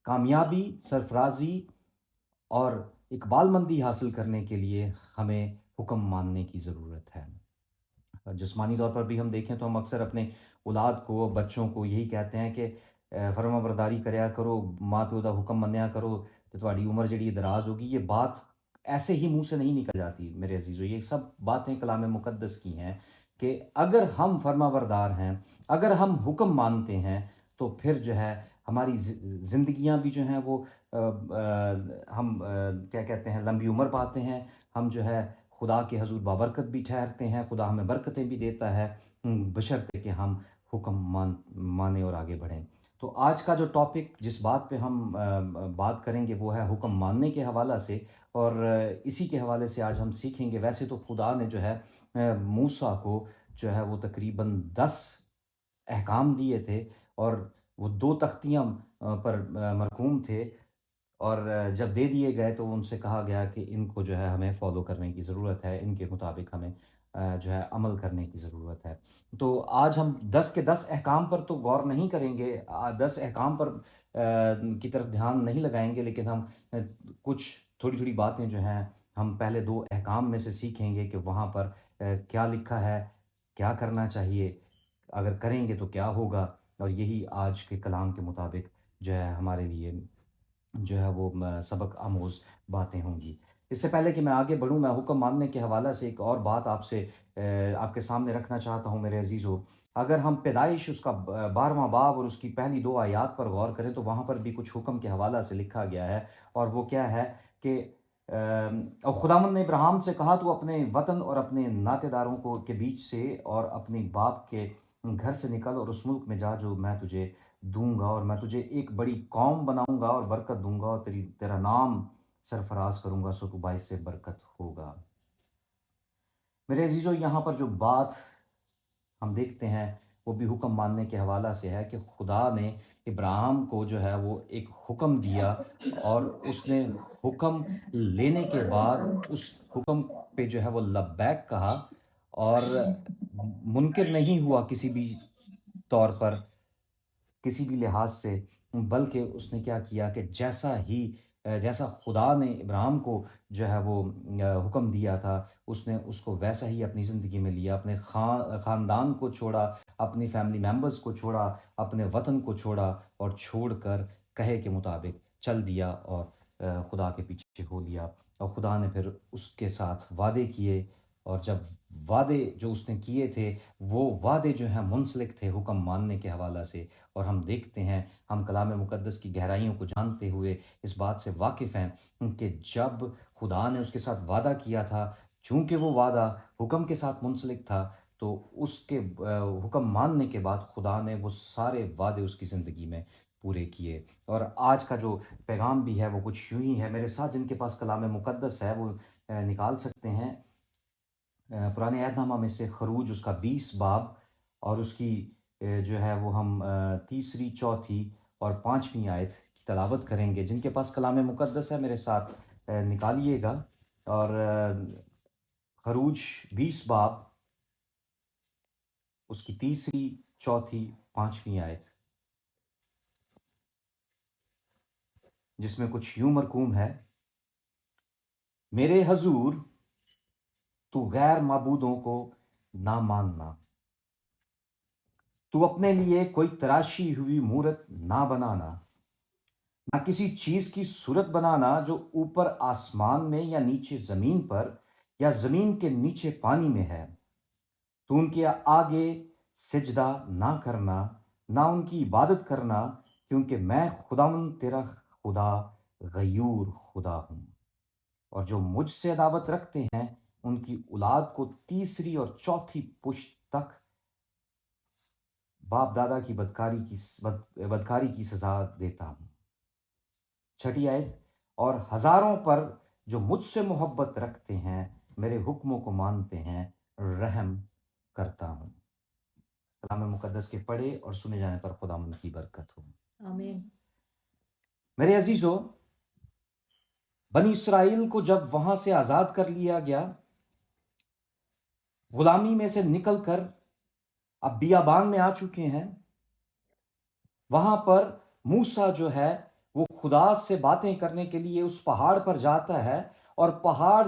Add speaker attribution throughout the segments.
Speaker 1: کامیابی، سرفرازی اور اقبال مندی حاصل کرنے کے لیے ہمیں حکم ماننے کی ضرورت ہے۔ جسمانی طور پر بھی ہم دیکھیں تو ہم اکثر اپنے اولاد کو، بچوں کو یہی کہتے ہیں کہ فرما برداری کریا کرو، ماں پیو دا حکم منیا کرو تو تہاڈی عمر جڑی ہے دراز ہوگی۔ یہ بات ایسے ہی منہ سے نہیں نکل جاتی میرے عزیزو، یہ سب باتیں کلام مقدس کی ہیں کہ اگر ہم فرما بردار ہیں، اگر ہم حکم مانتے ہیں تو پھر جو ہے ہماری زندگیاں بھی جو ہیں وہ ہم کیا کہتے ہیں لمبی عمر پاتے ہیں، ہم جو ہے خدا کے حضور بابرکت بھی ٹھہرتے ہیں، خدا ہمیں برکتیں بھی دیتا ہے، بشرطے کہ ہم حکم مانیں اور آگے بڑھیں۔ تو آج کا جو ٹاپک جس بات پہ ہم بات کریں گے وہ ہے حکم ماننے کے حوالہ سے، اور اسی کے حوالے سے آج ہم سیکھیں گے۔ ویسے تو خدا نے جو ہے موسیٰ کو جو ہے وہ تقریباً 10 احکام دیے تھے، اور وہ 2 تختیاں پر مرقوم تھے، اور جب دے دیے گئے تو ان سے کہا گیا کہ ان کو جو ہے ہمیں فالو کرنے کی ضرورت ہے، ان کے مطابق ہمیں جو ہے عمل کرنے کی ضرورت ہے۔ تو آج ہم 10 کے 10 احکام پر تو غور نہیں کریں گے، 10 احکام پر کی طرف دھیان نہیں لگائیں گے، لیکن ہم کچھ تھوڑی تھوڑی باتیں جو ہیں ہم پہلے 2 احکام میں سے سیکھیں گے کہ وہاں پر کیا لکھا ہے، کیا کرنا چاہیے، اگر کریں گے تو کیا ہوگا، اور یہی آج کے کلام کے مطابق جو ہے ہمارے لیے جو ہے وہ سبق آموز باتیں ہوں گی۔ اس سے پہلے کہ میں آگے بڑھوں، میں حکم ماننے کے حوالہ سے ایک اور بات آپ کے سامنے رکھنا چاہتا ہوں میرے عزیزو۔ اگر ہم پیدائش اس کا 12واں باب اور اس کی پہلی 2 آیات پر غور کریں تو وہاں پر بھی کچھ حکم کے حوالہ سے لکھا گیا ہے، اور وہ کیا ہے کہ اور خداوند نے ابراہیم سے کہا تو اپنے وطن اور اپنے ناطے داروں کو کے بیچ سے اور اپنی باپ کے گھر سے نکل اور اس ملک میں جا جو میں تجھے دوں گا، اور میں تجھے ایک بڑی قوم بناؤں گا اور برکت دوں گا، اور تیرا نام سرفراز کروں گا، سو تو باعث سے برکت ہوگا۔ میرے عزیزو، یہاں پر جو بات ہم دیکھتے ہیں وہ بھی حکم ماننے کے حوالہ سے ہے کہ خدا نے ابراہیم کو جو ہے وہ ایک حکم دیا، اور اس نے حکم لینے کے بعد اس حکم پہ جو ہے وہ لبیک کہا، اور منکر نہیں ہوا کسی بھی طور پر، کسی بھی لحاظ سے، بلکہ اس نے کیا کیا کہ جیسا خدا نے ابراہیم کو جو ہے وہ حکم دیا تھا، اس نے اس کو ویسا ہی اپنی زندگی میں لیا، اپنے خاندان کو چھوڑا، اپنی فیملی ممبرز کو چھوڑا، اپنے وطن کو چھوڑا، اور چھوڑ کر کہے کے مطابق چل دیا، اور خدا کے پیچھے ہو لیا، اور خدا نے پھر اس کے ساتھ وعدے کیے، اور جب وعدے جو اس نے کیے تھے وہ وعدے جو ہیں منسلک تھے حکم ماننے کے حوالہ سے، اور ہم دیکھتے ہیں، ہم کلام مقدس کی گہرائیوں کو جانتے ہوئے اس بات سے واقف ہیں کہ جب خدا نے اس کے ساتھ وعدہ کیا تھا، چونکہ وہ وعدہ حکم کے ساتھ منسلک تھا، تو اس کے حکم ماننے کے بعد خدا نے وہ سارے وعدے اس کی زندگی میں پورے کیے۔ اور آج کا جو پیغام بھی ہے وہ کچھ یوں ہی ہے۔ میرے ساتھ جن کے پاس کلام مقدس ہے وہ نکال سکتے ہیں پرانے عہد نامہ میں سے خروج اس کا 20 باب، اور اس کی جو ہے وہ ہم تیسری، چوتھی اور 5ویں آیت کی تلاوت کریں گے۔ جن کے پاس کلام مقدس ہے میرے ساتھ نکالیے گا، اور خروج 20 باب، اس کی تیسری، چوتھی، 5ویں آیت، جس میں کچھ یوں مرقوم ہے: میرے حضور تو غیر معبودوں کو نہ ماننا، تو اپنے لیے کوئی تراشی ہوئی مورت نہ بنانا، نہ کسی چیز کی صورت بنانا جو اوپر آسمان میں یا نیچے زمین پر یا زمین کے نیچے پانی میں ہے، تو ان کے آگے سجدہ نہ کرنا، نہ ان کی عبادت کرنا، کیونکہ میں خداوند تیرا خدا غیور خدا ہوں، اور جو مجھ سے عداوت رکھتے ہیں ان کی اولاد کو تیسری اور چوتھی پشت تک باپ دادا کی بدکاری کی سزا دیتا ہوں۔ 6 آیت: اور ہزاروں پر جو مجھ سے محبت رکھتے ہیں، میرے حکموں کو مانتے ہیں، رحم کرتا ہوں۔ کلام مقدس کے پڑھے اور سنے جانے پر خداوند کی برکت ہو، آمین۔ میرے عزیزو، بنی اسرائیل کو جب وہاں سے آزاد کر لیا گیا، غلامی میں سے نکل کر اب بیابان میں آ چکے ہیں، وہاں پر موسیٰ جو ہے وہ خدا سے باتیں کرنے کے لیے اس پہاڑ پر جاتا ہے، اور پہاڑ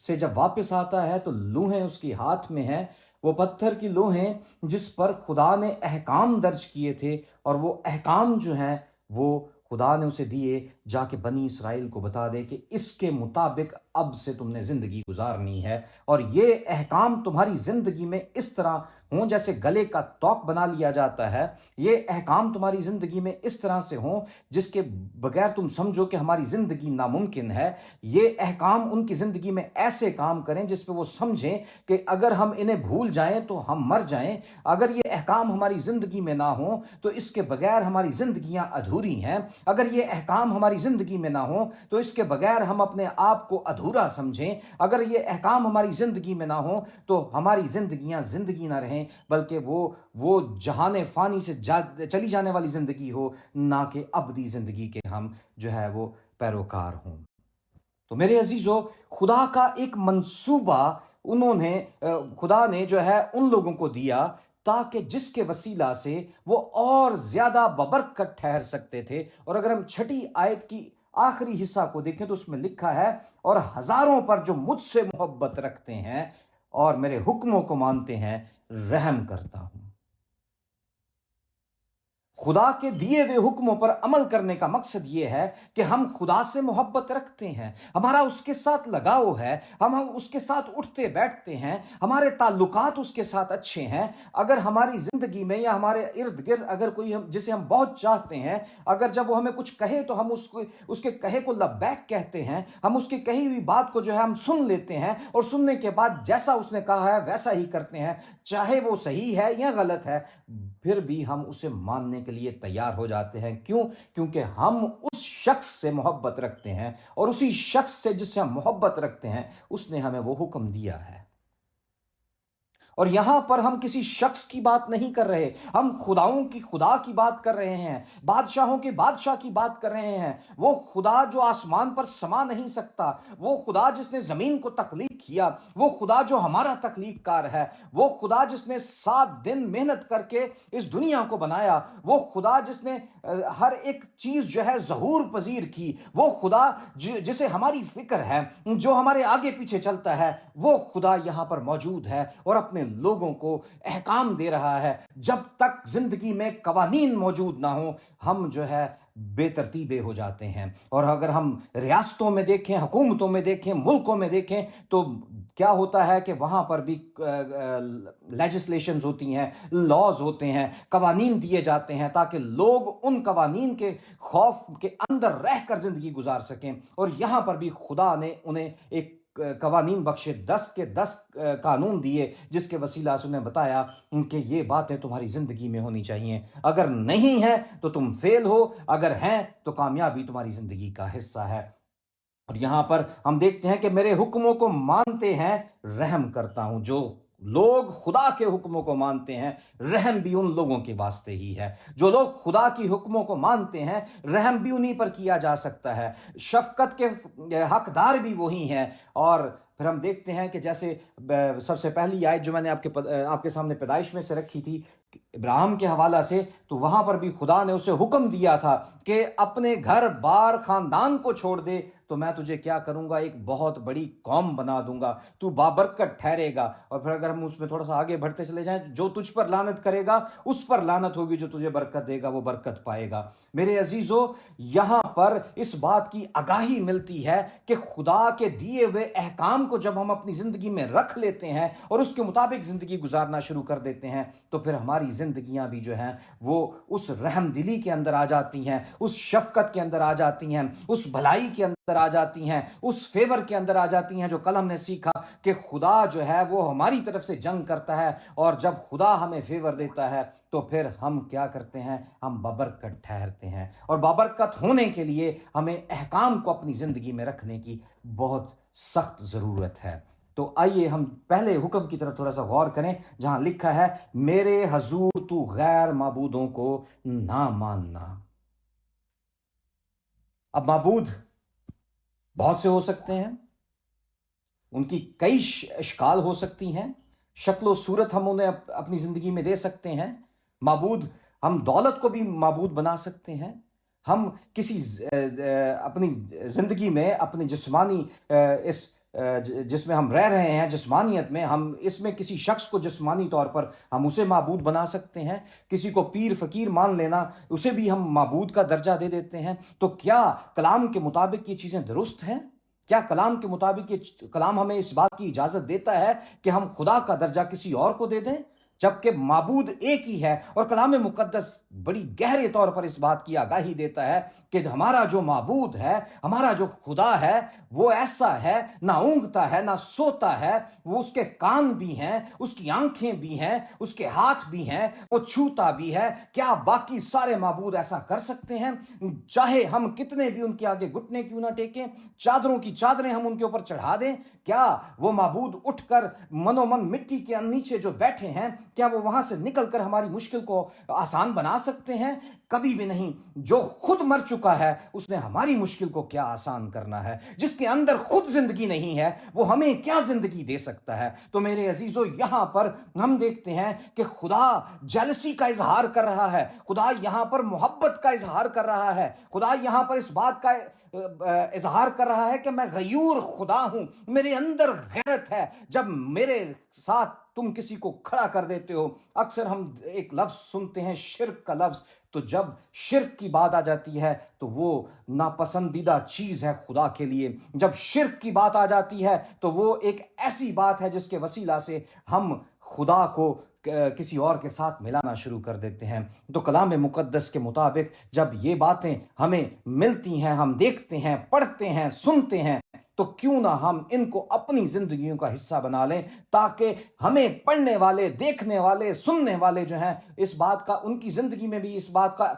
Speaker 1: سے جب واپس آتا ہے تو لوہیں اس کی ہاتھ میں ہیں، وہ پتھر کی لوہیں جس پر خدا نے احکام درج کیے تھے، اور وہ احکام جو ہیں وہ خدا نے اسے دیے، جا کے بنی اسرائیل کو بتا دے کہ اس کے مطابق اب سے تم نے زندگی گزارنی ہے، اور یہ احکام تمہاری زندگی میں اس طرح ہوں جیسے گلے کا توق بنا لیا جاتا ہے، یہ احکام تمہاری زندگی میں اس طرح سے ہوں جس کے بغیر تم سمجھو کہ ہماری زندگی ناممکن ہے، یہ احکام ان کی زندگی میں ایسے کام کریں جس پہ وہ سمجھیں کہ اگر ہم انہیں بھول جائیں تو ہم مر جائیں، اگر یہ احکام ہماری زندگی میں نہ ہوں تو اس کے بغیر ہماری زندگیاں ادھوری ہیں، اگر یہ احکام ہماری زندگی میں نہ ہوں تو اس کے بغیر ہم اپنے آپ کو ادھورا سمجھیں، اگر یہ احکام ہماری زندگی میں نہ ہوں تو ہماری زندگیاں زندگی نہ رہیں، بلکہ وہ جہان فانی سے چلی جانے والی زندگی ہو، نہ کہ ابدی زندگی کے ہم جو ہے وہ پیروکار ہوں۔ تو میرے عزیزو، خدا کا ایک منصوبہ خدا نے جو ہے ان لوگوں کو دیا تاکہ جس کے وسیلہ سے وہ اور زیادہ ببرکت ٹھہر سکتے تھے۔ اور اگر ہم چھٹی آیت کی آخری حصہ کو دیکھیں تو اس میں لکھا ہے، اور ہزاروں پر جو مجھ سے محبت رکھتے ہیں اور میرے حکموں کو مانتے ہیں رحم کرتا ہوں۔ خدا کے دیے ہوئے حکموں پر عمل کرنے کا مقصد یہ ہے کہ ہم خدا سے محبت رکھتے ہیں، ہمارا اس کے ساتھ لگاؤ ہے، ہم اس کے ساتھ اٹھتے بیٹھتے ہیں، ہمارے تعلقات اس کے ساتھ اچھے ہیں۔ اگر ہماری زندگی میں یا ہمارے ارد گرد اگر کوئی جسے ہم بہت چاہتے ہیں، اگر جب وہ ہمیں کچھ کہے تو ہم اس کے کہے کو لبیک کہتے ہیں، ہم اس کی کہی ہوئی بات کو جو ہے ہم سن لیتے ہیں، اور سننے کے بعد جیسا اس نے کہا ہے ویسا ہی کرتے ہیں، چاہے وہ صحیح ہے یا غلط ہے، پھر بھی ہم اسے ماننے کے لیے تیار ہو جاتے ہیں۔ کیوں؟ کیونکہ ہم اس شخص سے محبت رکھتے ہیں، اور اسی شخص سے جس سے ہم محبت رکھتے ہیں اس نے ہمیں وہ حکم دیا ہے۔ اور یہاں پر ہم کسی شخص کی بات نہیں کر رہے، ہم خداؤں کی خدا کی بات کر رہے ہیں، بادشاہوں کے بادشاہ کی بات کر رہے ہیں، وہ خدا جو آسمان پر سما نہیں سکتا، وہ خدا جس نے زمین کو تخلیق کیا، وہ خدا جو ہمارا تخلیق کار ہے، وہ خدا جس نے 7 دن محنت کر کے اس دنیا کو بنایا، وہ خدا جس نے ہر ایک چیز جو ہے ظہور پذیر کی، وہ خدا جسے ہماری فکر ہے، جو ہمارے آگے پیچھے چلتا ہے، وہ خدا یہاں پر موجود ہے اور اپنے لوگوں کو احکام دے رہا ہے۔ جب تک زندگی میں قوانین موجود نہ ہوں ہم جو ہے بے ترتیبے ہو جاتے ہیں۔ اور اگر ہم ریاستوں میں دیکھیں، حکومتوں میں دیکھیں، ملکوں میں دیکھیں تو کیا ہوتا ہے کہ وہاں پر بھی لیجسلیشنز ہوتی ہیں، لاز ہوتے ہیں، قوانین دیے جاتے ہیں تاکہ لوگ ان قوانین کے خوف کے اندر رہ کر زندگی گزار سکیں۔ اور یہاں پر بھی خدا نے انہیں ایک قوانین بخشے، 10 کے 10 قانون دیے، جس کے وسیلہ سے انہیں بتایا کہ یہ باتیں تمہاری زندگی میں ہونی چاہیے، اگر نہیں ہیں تو تم فیل ہو، اگر ہیں تو کامیابی تمہاری زندگی کا حصہ ہے۔ اور یہاں پر ہم دیکھتے ہیں کہ میرے حکموں کو مانتے ہیں رحم کرتا ہوں۔ جو لوگ خدا کے حکموں کو مانتے ہیں رحم بھی ان لوگوں کے واسطے ہی ہے۔ جو لوگ خدا کی حکموں کو مانتے ہیں رحم بھی انہی پر کیا جا سکتا ہے، شفقت کے حقدار بھی وہی ہیں۔ اور پھر ہم دیکھتے ہیں کہ جیسے سب سے پہلی آیت جو میں نے آپ کے سامنے پیدائش میں سے رکھی تھی ابراہیم کے حوالہ سے، تو وہاں پر بھی خدا نے اسے حکم دیا تھا کہ اپنے گھر بار خاندان کو چھوڑ دے تو میں تجھے کیا کروں گا، ایک بہت بڑی قوم بنا دوں گا، تو بابرکت ٹھہرے گا۔ اور پھر اگر ہم اس میں تھوڑا سا آگے بڑھتے چلے جائیں، جو تجھ پر لعنت کرے گا اس پر لعنت ہوگی، جو تجھے برکت دے گا وہ برکت پائے گا۔ میرے عزیزو، یہاں پر اس بات کی آگاہی ملتی ہے کہ خدا کے دیے ہوئے احکام کو جب ہم اپنی زندگی میں رکھ لیتے ہیں اور اس کے مطابق زندگی گزارنا شروع کر دیتے ہیں تو پھر ہماری زندگیاں بھی جو ہیں وہ اس رحم دلی کے اندر آ جاتی ہیں، اس شفقت کے اندر آ جاتی ہیں، اس بھلائی کے اندر آ جاتی ہیں، اس فیور کے اندر آ جاتی ہیں جو کل ہم نے سیکھا کہ خدا جو ہے وہ ہماری طرف سے جنگ کرتا ہے، اور جب خدا ہمیں فیور دیتا ہے تو پھر ہم کیا کرتے ہیں، ہم بابرکت ٹھہرتے ہیں۔ اور بابرکت ہونے کے لیے ہمیں احکام کو اپنی زندگی میں رکھنے کی بہت سخت ضرورت ہے۔ تو آئیے ہم پہلے حکم کی طرف تھوڑا سا غور کریں، جہاں لکھا ہے میرے حضور تو غیر معبودوں کو نہ ماننا۔ اب معبود بہت سے ہو سکتے ہیں، ان کی کئی اشکال ہو سکتی ہیں، شکل و صورت ہم انہیں اپنی زندگی میں دے سکتے ہیں۔ معبود، ہم دولت کو بھی معبود بنا سکتے ہیں، ہم کسی اپنی زندگی میں اپنی جسمانی اس جس میں ہم رہ رہے ہیں جسمانیت میں، ہم اس میں کسی شخص کو جسمانی طور پر ہم اسے معبود بنا سکتے ہیں، کسی کو پیر فقیر مان لینا اسے بھی ہم معبود کا درجہ دے دیتے ہیں۔ تو کیا کلام کے مطابق یہ چیزیں درست ہیں؟ کیا کلام کے مطابق یہ کلام ہمیں اس بات کی اجازت دیتا ہے کہ ہم خدا کا درجہ کسی اور کو دے دیں، جبکہ معبود ایک ہی ہے؟ اور کلام مقدس بڑی گہرے طور پر اس بات کی آگاہی دیتا ہے کہ ہمارا جو معبود ہے، ہمارا جو خدا ہے، وہ ایسا ہے، نہ اونگتا ہے نہ سوتا ہے، وہ اس کے کان بھی ہیں، اس کی آنکھیں بھی ہیں، اس کے ہاتھ بھی ہیں، وہ چھوتا بھی ہے۔ کیا باقی سارے معبود ایسا کر سکتے ہیں؟ چاہے ہم کتنے بھی ان کے آگے گھٹنے کیوں نہ ٹیکیں، چادروں کی چادریں ہم ان کے اوپر چڑھا دیں، کیا وہ معبود اٹھ کر منو من مٹی کے نیچے جو بیٹھے ہیں، کیا وہ وہاں سے نکل کر ہماری مشکل کو آسان بنا سکتے ہیں؟ کبھی بھی نہیں۔ جو خود مر چکا ہے اس نے ہماری مشکل کو کیا آسان کرنا ہے؟ جس کے اندر خود زندگی نہیں ہے وہ ہمیں کیا زندگی دے سکتا ہے؟ تو میرے عزیزو، یہاں پر ہم دیکھتے ہیں کہ خدا جیلسی کا اظہار کر رہا ہے، خدا یہاں پر محبت کا اظہار کر رہا ہے، خدا یہاں پر اس بات کا اظہار کر رہا ہے کہ میں غیور خدا ہوں، میرے اندر غیرت ہے۔ جب میرے ساتھ تم کسی کو کھڑا کر دیتے ہو، اکثر ہم ایک لفظ سنتے ہیں شرک کا لفظ، تو جب شرک کی بات آ جاتی ہے تو وہ ناپسندیدہ چیز ہے خدا کے لیے۔ جب شرک کی بات آ جاتی ہے تو وہ ایک ایسی بات ہے جس کے وسیلہ سے ہم خدا کو کسی اور کے ساتھ ملانا شروع کر دیتے ہیں۔ تو کلام مقدس کے مطابق جب یہ باتیں ہمیں ملتی ہیں، ہم دیکھتے ہیں، پڑھتے ہیں، سنتے ہیں، تو کیوں نہ ہم ان کو اپنی زندگیوں کا حصہ بنا لیں، تاکہ ہمیں پڑھنے والے، دیکھنے والے، سننے والے جو ہیں، اس بات کا ان کی زندگی میں بھی اس بات کا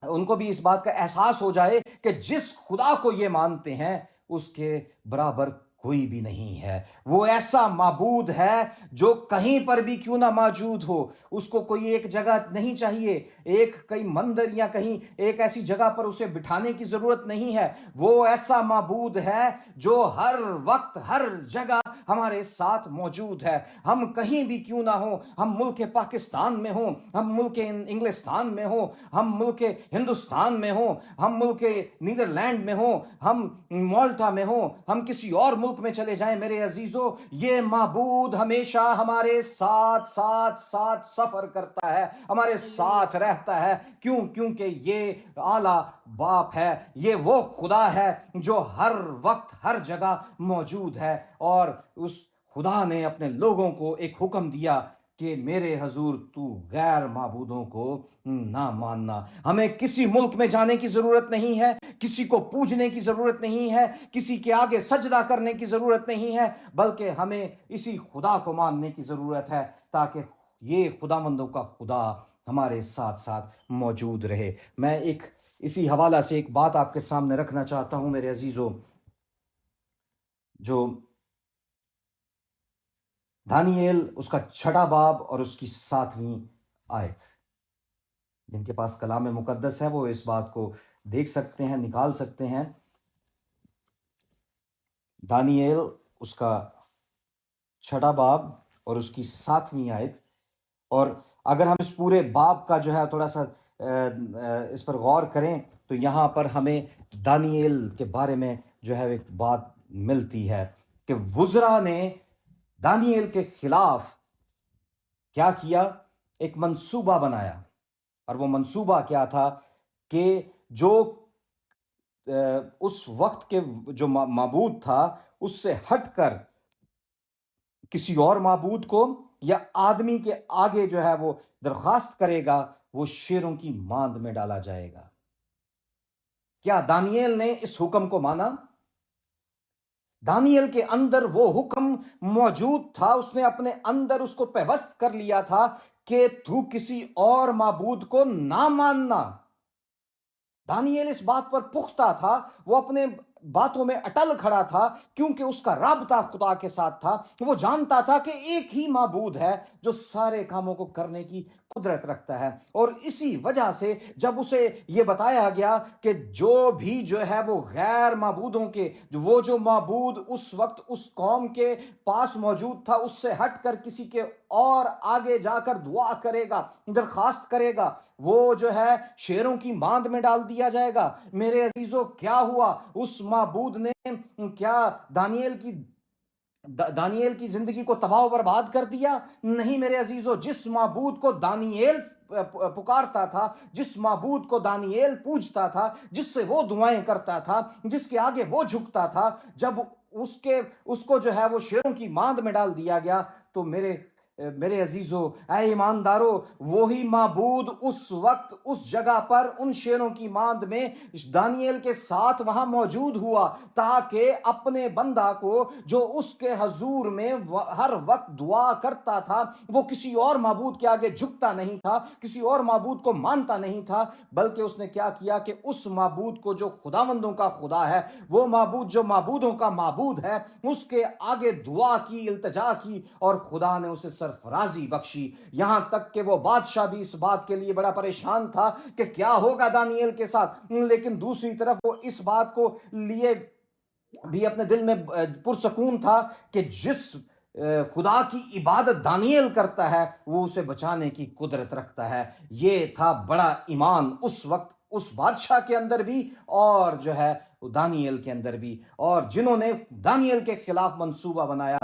Speaker 1: ان کو بھی اس بات کا احساس ہو جائے کہ جس خدا کو یہ مانتے ہیں اس کے برابر کوئی بھی نہیں ہے۔ وہ ایسا معبود ہے جو کہیں پر بھی کیوں نہ موجود ہو، اس کو کوئی ایک جگہ نہیں چاہیے، ایک کئی مندر یا کہیں ایک ایسی جگہ پر اسے بٹھانے کی ضرورت نہیں ہے۔ وہ ایسا معبود ہے جو ہر وقت ہر جگہ ہمارے ساتھ موجود ہے۔ ہم کہیں بھی کیوں نہ ہوں، ہم ملک پاکستان میں ہوں، ہم ملک انگلستان میں ہوں، ہم ملک ہندوستان میں ہوں، ہم ملک نیدرلینڈ میں ہوں، ہم مالٹا میں ہوں، ہم کسی اور ملک میں چلے جائیں، میرے عزیزو، یہ معبود ہمیشہ ہمارے ساتھ ساتھ ساتھ سفر کرتا ہے، ہمارے ساتھ رہتا ہے۔ کیوں؟ کیونکہ یہ اعلیٰ باپ ہے، یہ وہ خدا ہے جو ہر وقت ہر جگہ موجود ہے۔ اور اس خدا نے اپنے لوگوں کو ایک حکم دیا کہ میرے حضور تو غیر معبودوں کو نہ ماننا۔ ہمیں کسی ملک میں جانے کی ضرورت نہیں ہے، کسی کو پوجنے کی ضرورت نہیں ہے، کسی کے آگے سجدہ کرنے کی ضرورت نہیں ہے، بلکہ ہمیں اسی خدا کو ماننے کی ضرورت ہے، تاکہ یہ خداوندوں کا خدا ہمارے ساتھ ساتھ موجود رہے۔ میں ایک اسی حوالہ سے ایک بات آپ کے سامنے رکھنا چاہتا ہوں میرے عزیزو، جو دانییل اس کا 6 باب اور اس کی 7ویں آیت، جن کے پاس کلام مقدس ہے وہ اس بات کو دیکھ سکتے ہیں، نکال سکتے ہیں۔ دانییل اس کا 6 باب اور اس کی 7ویں آیت، اور اگر ہم اس پورے باب کا جو ہے تھوڑا سا اس پر غور کریں تو یہاں پر ہمیں دانییل کے بارے میں جو ہے ایک بات ملتی ہے کہ وزراء نے دانییل کے خلاف کیا کیا؟ ایک منصوبہ بنایا، اور وہ منصوبہ کیا تھا کہ جو اس وقت کے جو معبود تھا اس سے ہٹ کر کسی اور معبود کو یا آدمی کے آگے جو ہے وہ درخواست کرے گا، وہ شیروں کی ماند میں ڈالا جائے گا۔ کیا دانییل نے اس حکم کو مانا؟ دانییل کے اندر وہ حکم موجود تھا، اس نے اپنے اندر اس کو پیوست کر لیا تھا کہ تو کسی اور معبود کو نہ ماننا۔ دانییل اس بات پر پختہ تھا، وہ اپنے باتوں میں اٹل کھڑا تھا، کیونکہ اس کا رابطہ خدا کے ساتھ تھا۔ وہ جانتا تھا کہ ایک ہی معبود ہے جو سارے کاموں کو کرنے کی قدرت رکھتا ہے، اور اسی وجہ سے جب اسے یہ بتایا گیا کہ جو بھی جو ہے وہ غیر معبودوں کے، وہ جو معبود اس وقت اس قوم کے پاس موجود تھا اس سے ہٹ کر کسی کے اور آگے جا کر دعا کرے گا، درخواست کرے گا، وہ جو ہے شیروں کی ماند میں ڈال دیا جائے گا۔ میرے عزیزو کیا ہوا؟ اس معبود نے کیا دانییل کی زندگی کو تباہ و برباد کر دیا؟ نہیں میرے عزیزو، جس معبود کو دانییل پکارتا تھا، جس معبود کو دانییل پوجتا تھا، جس سے وہ دعائیں کرتا تھا، جس کے آگے وہ جھکتا تھا، جب اس کو جو ہے وہ شیروں کی ماند میں ڈال دیا گیا، تو میرے عزیزو، اے ایماندارو، وہی معبود اس وقت اس جگہ پر ان شیروں کی ماند میں دانییل کے ساتھ وہاں موجود ہوا، تاکہ اپنے بندہ کو جو اس کے حضور میں ہر وقت دعا کرتا تھا، وہ کسی اور معبود کے آگے جھکتا نہیں تھا، کسی اور معبود کو مانتا نہیں تھا، بلکہ اس نے کیا کیا کہ اس معبود کو جو خداوندوں کا خدا ہے، وہ معبود جو معبودوں کا معبود ہے، اس کے آگے دعا کی، التجا کی، اور خدا نے اسے سرفرازی بخشی۔ یہاں تک کہ وہ بادشاہ بھی اس بات کے لیے بڑا پریشان تھا کہ کیا ہوگا دانییل کے ساتھ، لیکن دوسری طرف وہ اس بات کو لیے بھی اپنے دل میں پرسکون تھا کہ جس خدا کی عبادت دانییل کرتا ہے، وہ اسے بچانے کی قدرت رکھتا ہے۔ یہ تھا بڑا ایمان اس وقت اس بادشاہ کے اندر بھی، اور جو ہے دانییل کے اندر بھی، اور جنہوں نے دانییل کے خلاف منصوبہ بنایا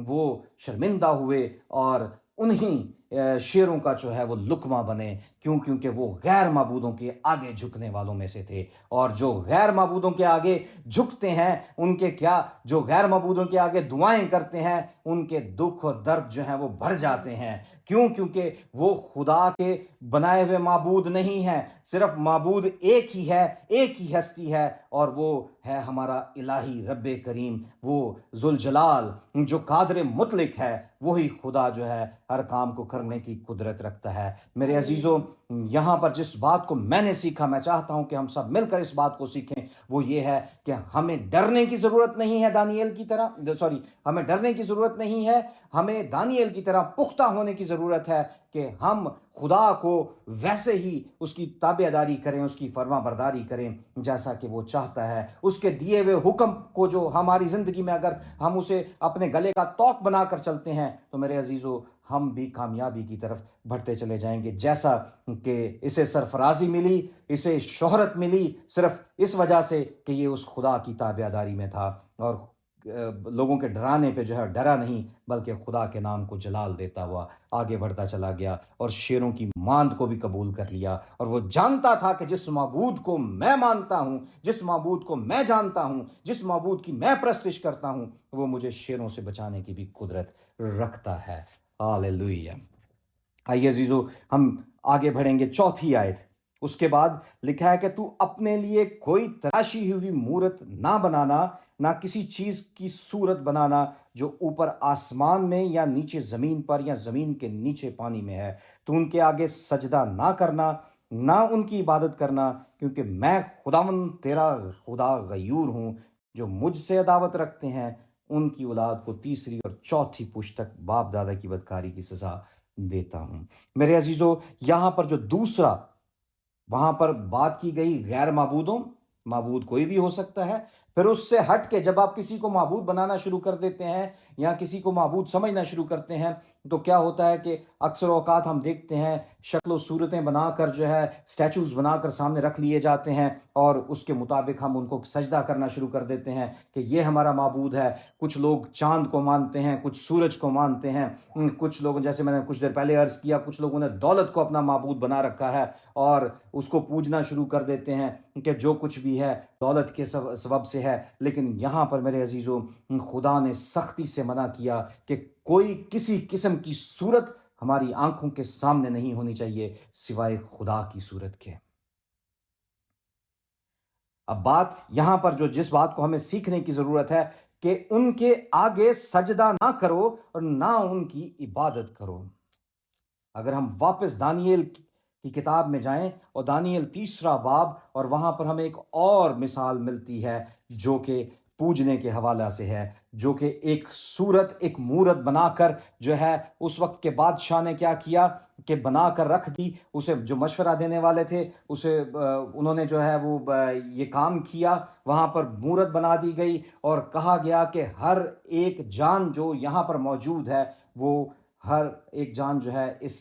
Speaker 1: وہ شرمندہ ہوئے اور انہیں شیروں کا جو ہے وہ لقمہ بنے، کیونکہ وہ غیر معبودوں کے آگے جھکنے والوں میں سے تھے، اور جو غیر معبودوں کے آگے جھکتے ہیں، ان کے کیا، جو غیر معبودوں کے آگے دعائیں کرتے ہیں، ان کے دکھ اور درد جو ہیں وہ بڑھ جاتے ہیں۔ کیونکہ وہ خدا کے بنائے ہوئے معبود نہیں ہیں، صرف معبود ایک ہی ہے، ایک ہی ہستی ہے، اور وہ ہے ہمارا الہی رب کریم، وہ ذوالجلال جو قادر مطلق ہے، وہی خدا جو ہے ہر کام کو کرنے کی قدرت رکھتا ہے۔ میرے عزیزو، یہاں پر جس بات کو میں نے سیکھا، میں چاہتا ہوں کہ ہم سب مل کر اس بات کو سیکھیں، وہ یہ ہے کہ ہمیں ڈرنے کی ضرورت نہیں ہے دانییل کی طرح، ہمیں ڈرنے کی ضرورت نہیں ہے، ہمیں دانییل کی طرح پختہ ہونے کی ضرورت ہے کہ ہم خدا کو ویسے ہی اس کی تابعداری کریں، اس کی فرما برداری کریں جیسا کہ وہ چاہتا ہے۔ اس کے دیے ہوئے حکم کو جو ہماری زندگی میں اگر ہم اسے اپنے گلے کا طوق بنا کر چلتے ہیں، تو میرے عزیزو ہم بھی کامیابی کی طرف بڑھتے چلے جائیں گے۔ جیسا کہ اسے سرفرازی ملی، اسے شہرت ملی، صرف اس وجہ سے کہ یہ اس خدا کی تابعداری میں تھا، اور لوگوں کے ڈرانے پہ جو ہے ڈرا نہیں، بلکہ خدا کے نام کو جلال دیتا ہوا آگے بڑھتا چلا گیا، اور شیروں کی ماند کو بھی قبول کر لیا۔ اور وہ جانتا تھا کہ جس معبود کو میں مانتا ہوں، جس معبود کو میں جانتا ہوں، جس معبود کی میں پرستش کرتا ہوں، وہ مجھے شیروں سے بچانے کی بھی قدرت رکھتا ہے۔ ہاللیلویہ۔ آئیے عزیزو، ہم آگے بڑھیں گے۔ چوتھی آیت، اس کے بعد لکھا ہے کہ تو اپنے لیے کوئی تراشی ہوئی مورت نہ بنانا، نہ کسی چیز کی صورت بنانا جو اوپر آسمان میں یا نیچے زمین پر یا زمین کے نیچے پانی میں ہے۔ تو ان کے آگے سجدہ نہ کرنا، نہ ان کی عبادت کرنا، کیونکہ میں خداوند تیرا خدا غیور ہوں، جو مجھ سے عداوت رکھتے ہیں ان کی اولاد کو تیسری اور چوتھی پشت تک باپ دادا کی بدکاری کی سزا دیتا ہوں۔ میرے عزیزو، یہاں پر جو دوسرا وہاں پر بات کی گئی غیر معبودوں، معبود کوئی بھی ہو سکتا ہے، پھر اس سے ہٹ کے جب آپ کسی کو معبود بنانا شروع کر دیتے ہیں یا کسی کو معبود سمجھنا شروع کرتے ہیں، تو کیا ہوتا ہے کہ اکثر اوقات ہم دیکھتے ہیں شکل و صورتیں بنا کر جو ہے سٹیچوز بنا کر سامنے رکھ لیے جاتے ہیں، اور اس کے مطابق ہم ان کو سجدہ کرنا شروع کر دیتے ہیں کہ یہ ہمارا معبود ہے۔ کچھ لوگ چاند کو مانتے ہیں، کچھ سورج کو مانتے ہیں، کچھ لوگ، جیسے میں نے کچھ دیر پہلے عرض کیا، کچھ لوگوں نے دولت کو اپنا معبود بنا رکھا ہے اور اس کو پوجنا شروع کر دیتے ہیں کہ جو کچھ بھی ہے دولت کے سبب سے ہے۔ لیکن یہاں پر میرے عزیزو، خدا نے سختی سے منع کیا کہ کوئی کسی قسم کی صورت ہماری آنکھوں کے سامنے نہیں ہونی چاہیے سوائے خدا کی صورت کے۔ اب بات یہاں پر جس بات کو ہمیں سیکھنے کی ضرورت ہے کہ ان کے آگے سجدہ نہ کرو اور نہ ان کی عبادت کرو۔ اگر ہم واپس دانییل کی کتاب میں جائیں اور دانییل تیسرا باب، اور وہاں پر ہمیں ایک اور مثال ملتی ہے جو کہ پوجنے کے حوالہ سے ہے، جو کہ ایک صورت، ایک مورت بنا کر جو ہے اس وقت کے بادشاہ نے کیا کیا کہ بنا کر رکھ دی۔ اسے جو مشورہ دینے والے تھے انہوں نے جو ہے وہ یہ کام کیا، وہاں پر مورت بنا دی گئی اور کہا گیا کہ ہر ایک جان جو یہاں پر موجود ہے، وہ ہر ایک جان جو ہے اس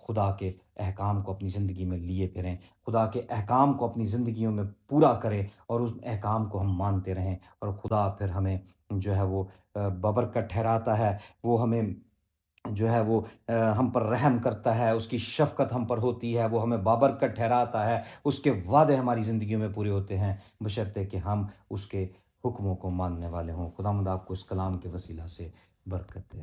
Speaker 1: خدا کے احکام کو اپنی زندگی میں لیے پھریں، خدا کے احکام کو اپنی زندگیوں میں پورا کریں اور اس احکام کو ہم مانتے رہیں، اور خدا پھر ہمیں جو ہے وہ بابرکت ٹھہراتا ہے، وہ ہمیں جو ہے وہ ہم پر رحم کرتا ہے، اس کی شفقت ہم پر ہوتی ہے، وہ ہمیں بابرکت ٹھہراتا ہے، اس کے وعدے ہماری زندگیوں میں پورے ہوتے ہیں، بشرطے کہ ہم اس کے حکموں کو ماننے والے ہوں۔ خداوند آپ کو اس کلام کے وسیلہ سے برکت دے۔